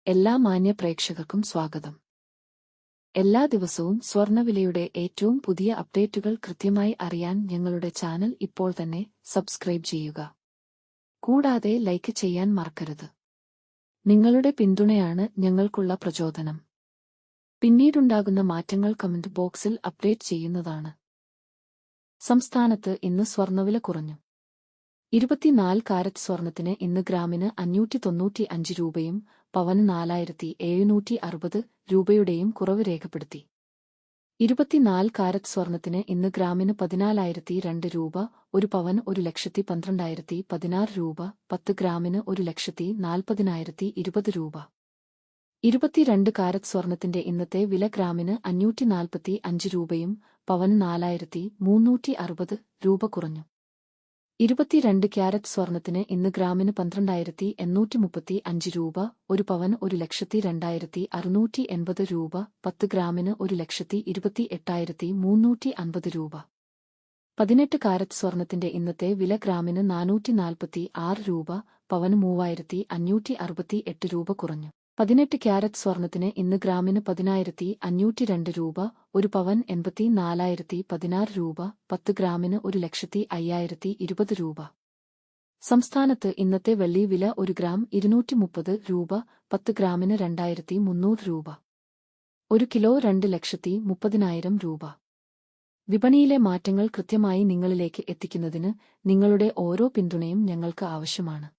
എല്ലാ മാന്യ പ്രേക്ഷകർക്കും സ്വാഗതം. എല്ലാ ദിവസവും സ്വർണ്ണവിലയുടെ ഏറ്റവും പുതിയ അപ്ഡേറ്റുകൾ കൃത്യമായി അറിയാൻ ഞങ്ങളുടെ ചാനൽ ഇപ്പോൾ തന്നെ സബ്സ്ക്രൈബ് ചെയ്യുക. കൂടാതെ ലൈക്ക് ചെയ്യാൻ മറക്കരുത്. നിങ്ങളുടെ പിന്തുണയാണ് ഞങ്ങൾക്കുള്ള പ്രചോദനം. പിന്നീടുണ്ടാകുന്ന മാറ്റങ്ങൾ കമന്റ് ബോക്സിൽ അപ്ഡേറ്റ് ചെയ്യുന്നതാണ്. സംസ്ഥാനത്ത് ഇന്ന് സ്വർണ്ണവില കുറഞ്ഞു. 24 കാരറ്റ് സ്വർണത്തിന് ഇന്ന് ഗ്രാമിന് 595 രൂപയും പവന് 4760 രൂപയുടെയും കുറവ് രേഖപ്പെടുത്തി. 24 കാരറ്റ് സ്വർണത്തിന് ഇന്ന് ഗ്രാമിന് 14,002 രൂപ, ഒരു പവൻ 1,12,016 രൂപ, 10 ഗ്രാമിന് 1,40,020 രൂപ. 22 കാരറ്റ് സ്വർണത്തിന്റെ ഇന്നത്തെ വില ഗ്രാമിന് 545 രൂപയും പവന് 4,360 രൂപ കുറഞ്ഞു. 22 ക്യാരറ്റ് സ്വർണത്തിന് ഇന്ന് ഗ്രാമിന് 12,835 രൂപ, ഒരു പവൻ 1,02,680 രൂപ, 10 ഗ്രാമിന് 1,28,350 രൂപ. 18 കാരറ്റ് സ്വർണത്തിന്റെ ഇന്നത്തെ വില ഗ്രാമിന് 446 രൂപ, പവന് 3,568 രൂപ കുറഞ്ഞു. 18 ക്യാരറ്റ് സ്വർണത്തിന് ഇന്ന് ഗ്രാമിന് 10,502 രൂപ, ഒരു പവൻ 84,016 രൂപ, 10 ഗ്രാമിന് 1,05,020 രൂപ. സംസ്ഥാനത്ത് ഇന്നത്തെ വെള്ളി വില 1 ഗ്രാം 230 രൂപ, 10 ഗ്രാമിന് 2,300 രൂപ. 1 കിലോ 2,30,000 രൂപ. വിപണിയിലെ മാറ്റങ്ങൾ കൃത്യമായി നിങ്ങളിലേക്ക് എത്തിക്കുന്നതിന് നിങ്ങളുടെ ഓരോ പിന്തുണയും ഞങ്ങൾക്ക് ആവശ്യമാണ്.